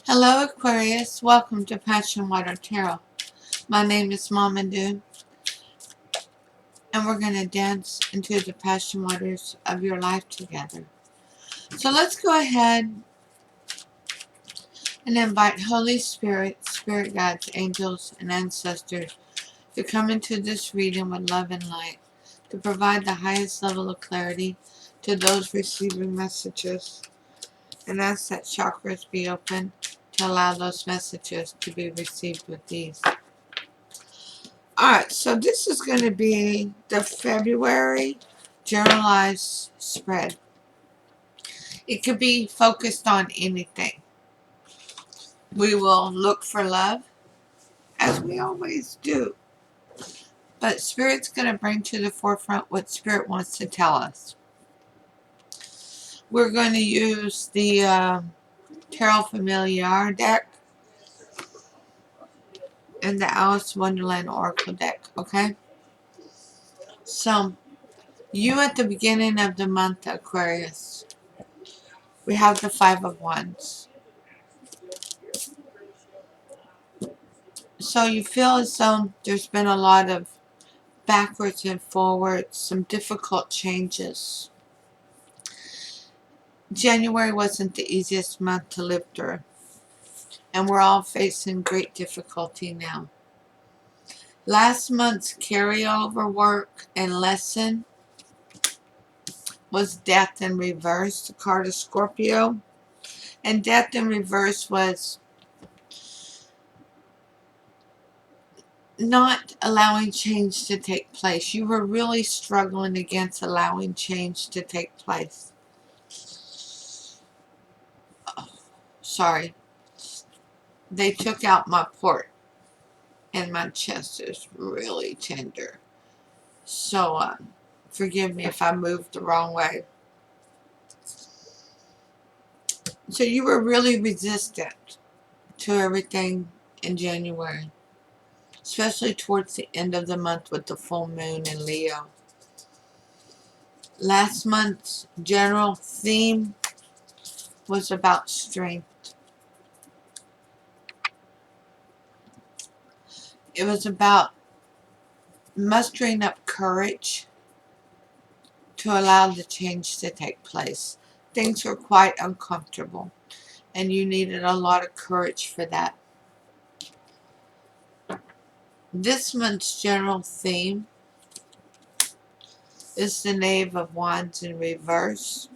Hello Aquarius, welcome to PassionWater Tarot. My name is Mama Doo, and we're going to dance into the passion waters of your life together. So let's go ahead and invite Holy Spirit, Spirit Guides, Angels, and Ancestors to come into this reading with love and light, to provide the highest level of clarity to those receiving messages, and ask that chakras be open to allow those messages to be received with ease. Alright, so this is going to be the February generalized spread. It could be focused on anything. We will look for love, as we always do. But Spirit's going to bring to the forefront what Spirit wants to tell us. We're going to use the Tarot Familiar deck and the Alice Wonderland Oracle deck, okay? So, you at the beginning of the month, Aquarius, we have the Five of Wands. So you feel as though there's been a lot of backwards and forwards, some difficult changes. January wasn't the easiest month to live through, and we're all facing great difficulty now. Last month's carryover work and lesson was Death in Reverse, the card of Scorpio. And Death in Reverse was not allowing change to take place. You were really struggling against allowing change to take place. Sorry. They took out my port, and my chest is really tender. So, forgive me if I moved the wrong way. So you were really resistant to everything in January, especially towards the end of the month with the full moon in Leo. Last month's general theme was about strength. It was about mustering up courage to allow the change to take place. Things were quite uncomfortable, and you needed a lot of courage for that. This month's general theme is the Knave of Wands in reverse.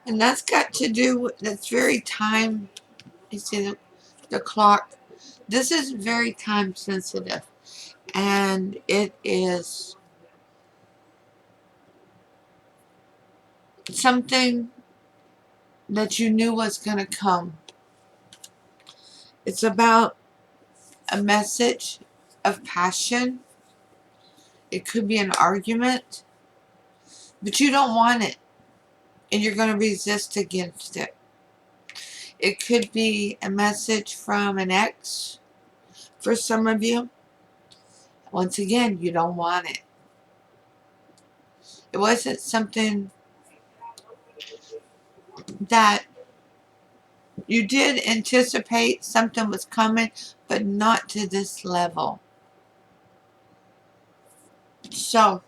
And that's got to do with, that's very time, you see the clock. This is very time sensitive, and it is something that you knew was going to come. It's about a message of passion. It could be an argument, but you don't want it, and you're going to resist against it. It could be a message from an ex for some of you. Once again, you don't want it. It wasn't something that you did anticipate something was coming, but not to this level. So,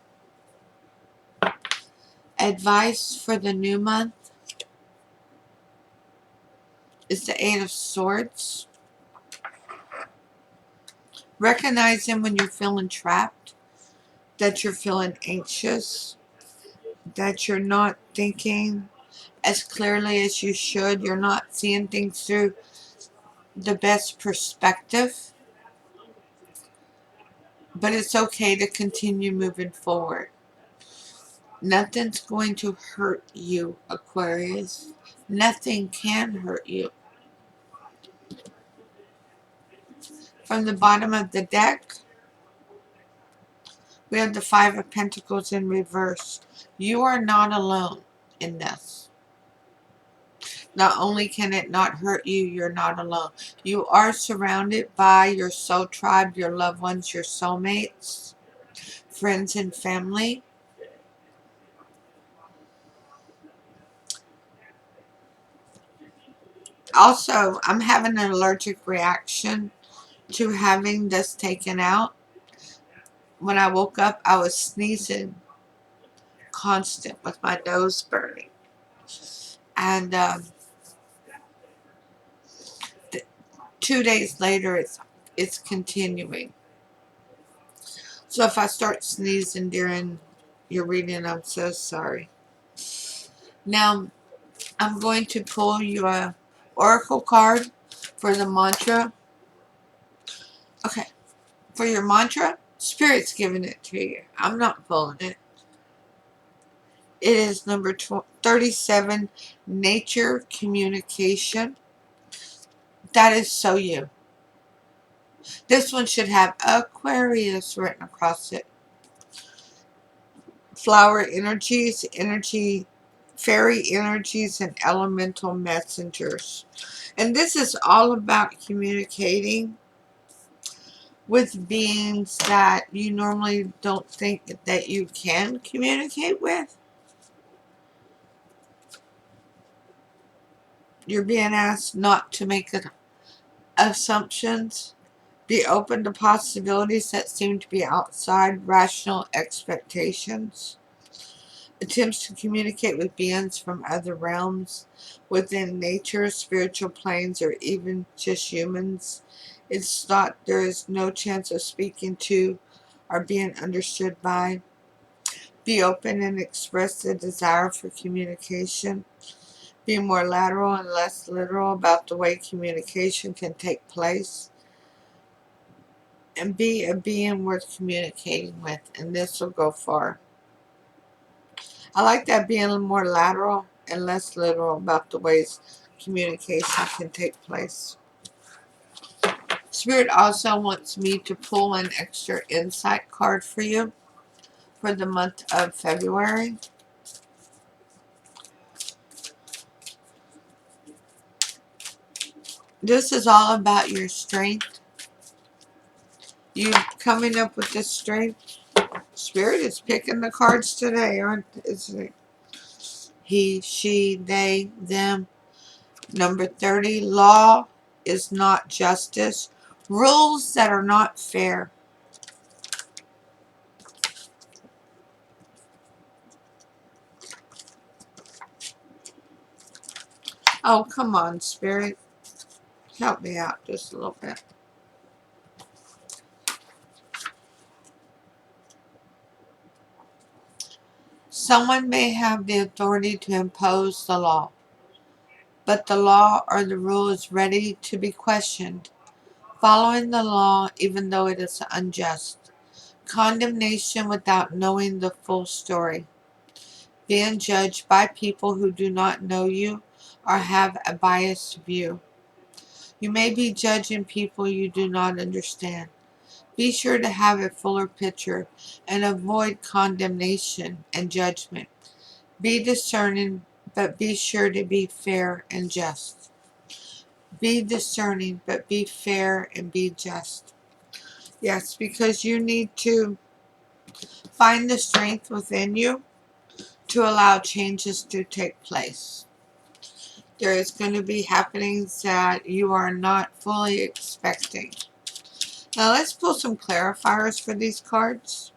advice for the new month is the Eight of Swords. Recognizing when you're feeling trapped, that you're feeling anxious, that you're not thinking as clearly as you should. You're not seeing things through the best perspective. But it's okay to continue moving forward. Nothing's going to hurt you, Aquarius. Nothing can hurt you. From the bottom of the deck, we have the Five of Pentacles in reverse. You are not alone in this. Not only can it not hurt you, you're not alone. You are surrounded by your soul tribe, your loved ones, your soulmates, friends and family. Also, I'm having an allergic reaction to having this taken out. When I woke up, I was sneezing constant with my nose burning. And 2 days later, it's continuing. So if I start sneezing during your reading, I'm so sorry. Now, I'm going to pull you a oracle card for the mantra. Okay, for your mantra, Spirit's giving it to you. I'm not pulling it. It is number 37, Nature Communication. That is so you. This one should have Aquarius written across it. Flower energies, fairy energies, and elemental messengers. And this is all about communicating with beings that you normally don't think that you can communicate with. You're being asked not to make assumptions. Be open to possibilities that seem to be outside rational expectations. Attempts to communicate with beings from other realms, within nature, spiritual planes, or even just humans. It's thought there is no chance of speaking to or being understood by. Be open and express the desire for communication. Be more lateral and less literal about the way communication can take place. And be a being worth communicating with, and this will go far. I like that, being more lateral and less literal about the ways communication can take place. Spirit also wants me to pull an extra insight card for you for the month of February. This is all about your strength. You coming up with this strength. Spirit is picking the cards today, isn't it? He, she, they, them. Number 30, law is not justice. Rules that are not fair. Oh, come on, Spirit. Help me out just a little bit. Someone may have the authority to impose the law, but the law or the rule is ready to be questioned. Following the law, even though it is unjust. Condemnation without knowing the full story. Being judged by people who do not know you or have a biased view. You may be judging people you do not understand. Be sure to have a fuller picture and avoid condemnation and judgment. Be discerning, but be sure to be fair and just. Be discerning, but be fair and be just. Yes, because you need to find the strength within you to allow changes to take place. There is going to be happenings that you are not fully expecting. Now let's pull some clarifiers for these cards.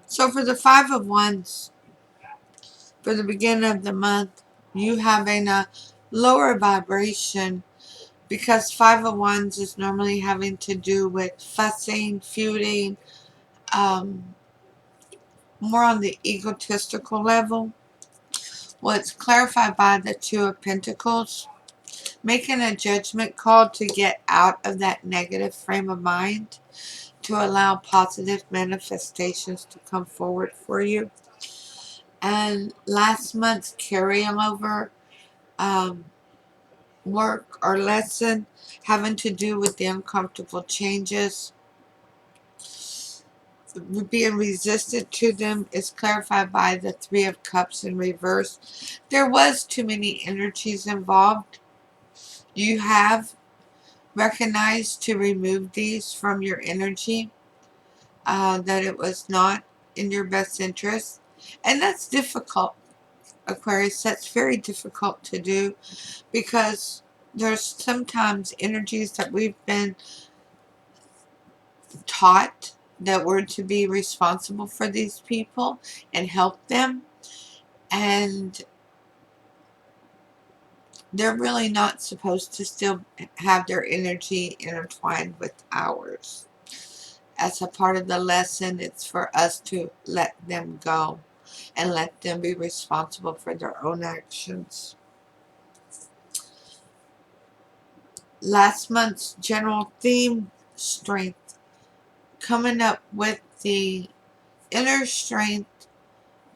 So for the Five of Wands, for the beginning of the month, you have a lower vibration because Five of Wands is normally having to do with fussing, feuding, more on the egotistical level. Well, it's clarified by the Two of Pentacles, making a judgment call to get out of that negative frame of mind, to allow positive manifestations to come forward for you. And last month's carryover work or lesson having to do with the uncomfortable changes, being resistant to them, is clarified by the Three of Cups in reverse. There was too many energies involved. You have recognize to remove these from your energy, that it was not in your best interest. And that's difficult, Aquarius. That's very difficult to do, because there's sometimes energies that we've been taught that we're to be responsible for these people and help them, and they're really not supposed to still have their energy intertwined with ours. As a part of the lesson, it's for us to let them go and let them be responsible for their own actions. Last month's general theme, strength. Coming up with the inner strength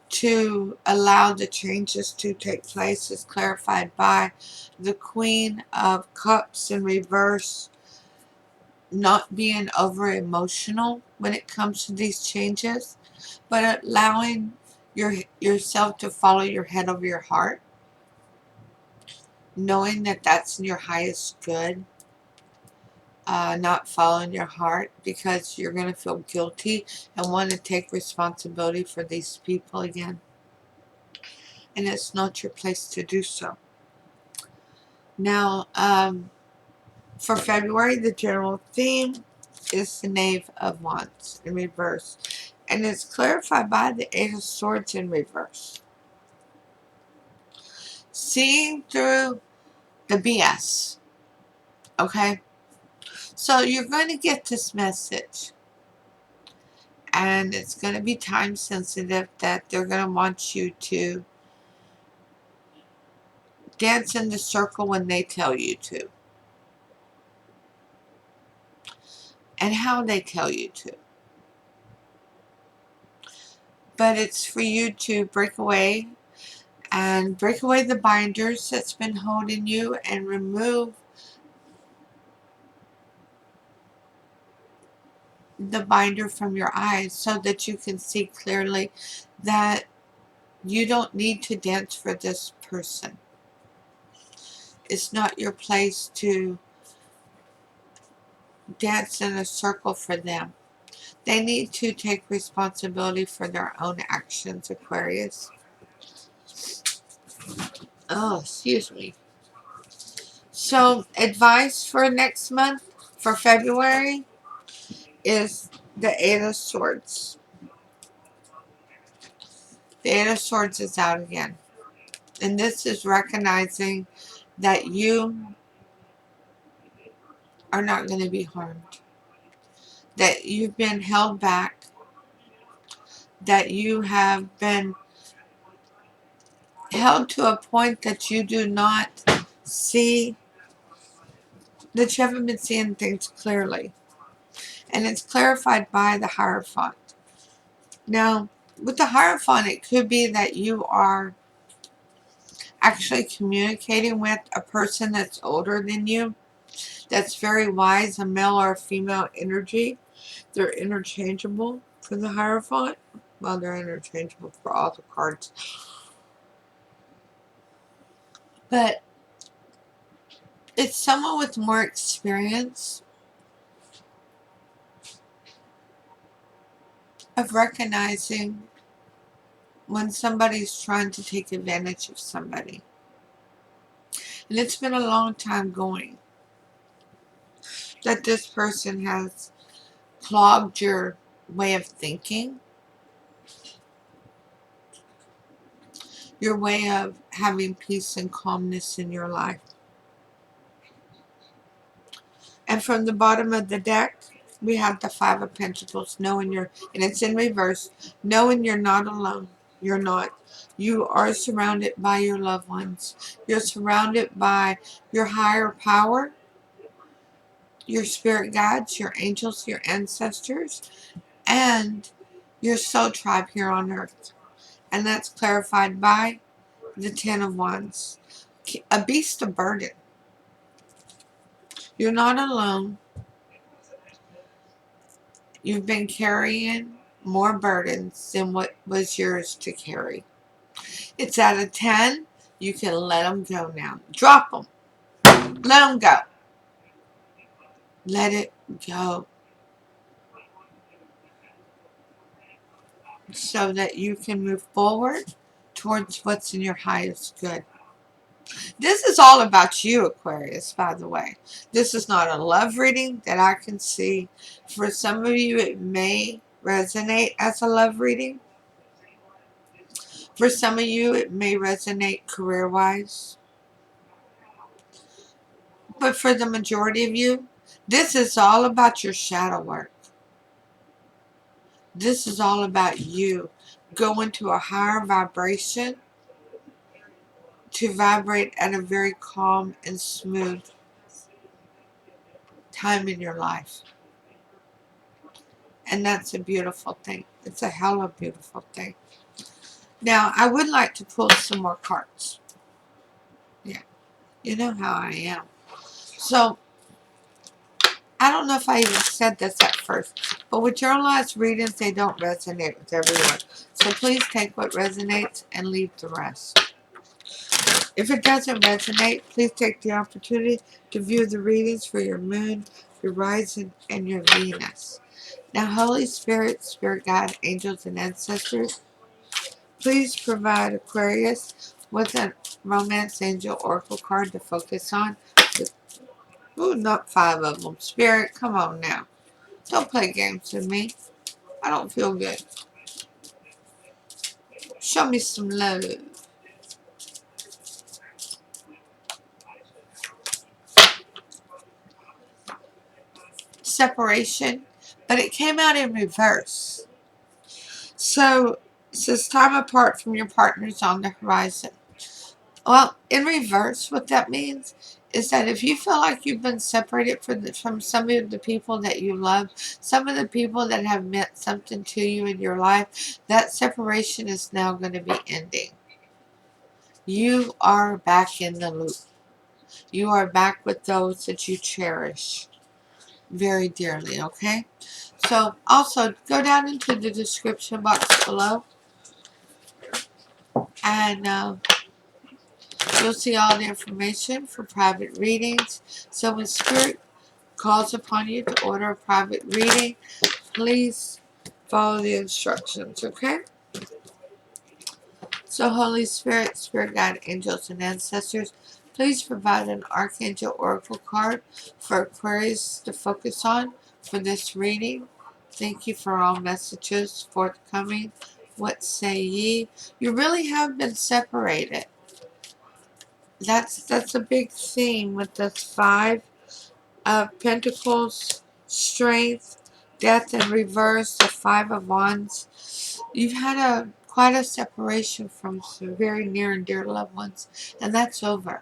to allow the changes to take place is clarified by the Queen of Cups in reverse. Not being over emotional when it comes to these changes, but allowing yourself to follow your head over your heart, knowing that that's in your highest good. Not following your heart because you're going to feel guilty and want to take responsibility for these people again. And it's not your place to do so. Now, for February, the general theme is the Knave of Wands in reverse. And it's clarified by the Eight of Swords in reverse. Seeing through the BS. Okay? So you're going to get this message. And it's going to be time sensitive, that they're going to want you to dance in the circle when they tell you to. And how they tell you to. But it's for you to break away and break away the binders that's been holding you and remove the binder from your eyes so that you can see clearly that you don't need to dance for this person. It's not your place to dance in a circle for them. They need to take responsibility for their own actions, Aquarius. Oh, excuse me. So, advice for next month, for February, is the Eight of Swords. The Eight of Swords is out again. And this is recognizing that you are not going to be harmed. That you've been held back. That you have been held to a point that you do not see, that you haven't been seeing things clearly. And it's clarified by the Hierophant. Now, with the Hierophant, it could be that you are actually communicating with a person that's older than you, that's very wise, a male or a female energy. They're interchangeable for the Hierophant. Well, they're interchangeable for all the cards. But it's someone with more experience of recognizing when somebody's trying to take advantage of somebody. And it's been a long time going that this person has clogged your way of thinking, your way of having peace and calmness in your life. And from the bottom of the deck, we have the Five of Pentacles, knowing you're, and it's in reverse, knowing you're not alone. You're not. You are surrounded by your loved ones. You're surrounded by your higher power, your spirit guides, your angels, your ancestors, and your soul tribe here on earth. And that's clarified by the Ten of Wands. A beast of burden. You're not alone. You've been carrying more burdens than what was yours to carry. It's out of 10. You can let them go now. Drop them. Let them go. Let it go so that you can move forward towards what's in your highest good. This is all about you, Aquarius, by the way. This is not a love reading that I can see. For some of you, it may resonate as a love reading. For some of you, it may resonate career-wise. But for the majority of you, this is all about your shadow work. This is all about you going to a higher vibration to vibrate at a very calm and smooth time in your life. And that's a beautiful thing. It's a hell of a beautiful thing. Now, I would like to pull some more cards. Yeah, you know how I am. So, I don't know if I even said this at first, but with journalized readings, they don't resonate with everyone. So please take what resonates and leave the rest. If it doesn't resonate, please take the opportunity to view the readings for your moon, your rising, and your Venus. Now, Holy Spirit, Spirit Guide, angels, and ancestors, please provide Aquarius with a Romance Angel Oracle card to focus on. Ooh, not 5 of them. Spirit, come on now. Don't play games with me. I don't feel good. Show me some love. Separation, but it came out in reverse. So, it says time apart from your partners on the horizon. Well, in reverse, what that means is that if you feel like you've been separated from some of the people that you love, some of the people that have meant something to you in your life, that separation is now going to be ending. You are back in the loop. You are back with those that you cherish very dearly, okay? So, also, go down into the description box below, and you'll see all the information for private readings. So when Spirit calls upon you to order a private reading, please follow the instructions, okay? So Holy Spirit, Spirit Guide, angels, and ancestors, please provide an Archangel Oracle card for Aquarius to focus on for this reading. Thank you for all messages forthcoming. What say ye? You really have been separated. That's a big theme with this 5 of Pentacles, strength, death in reverse, the 5 of Wands. You've had quite a separation from some very near and dear loved ones, and that's over.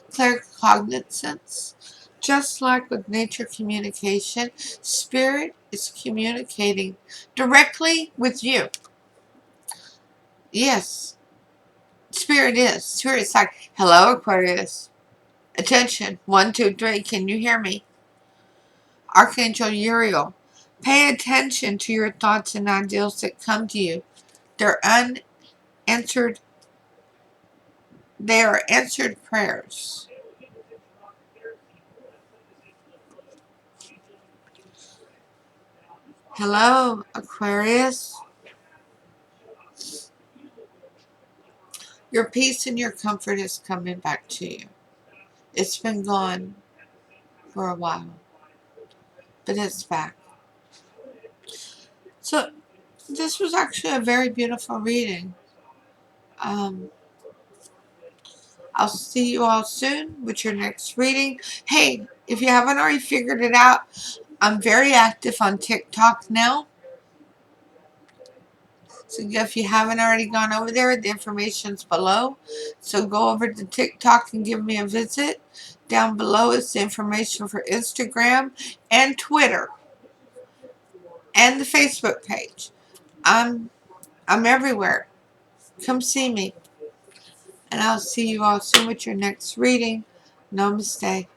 Claircognizance. Just like with nature communication, Spirit is communicating directly with you. Yes, Spirit is. Spirit's like, hello, Aquarius. Attention. 1, 2, 3. Can you hear me? Archangel Uriel. Pay attention to your thoughts and ideals that come to you. They're unanswered. They are answered prayers. Hello, Aquarius. Your peace and your comfort is coming back to you. It's been gone for a while, but it's back. So, this was actually a very beautiful reading. I'll see you all soon with your next reading. Hey, if you haven't already figured it out, I'm very active on TikTok now. So if you haven't already gone over there, the information's below. So go over to TikTok and give me a visit. Down below is the information for Instagram and Twitter and the Facebook page. I'm everywhere. Come see me. And I'll see you all soon with your next reading. Namaste.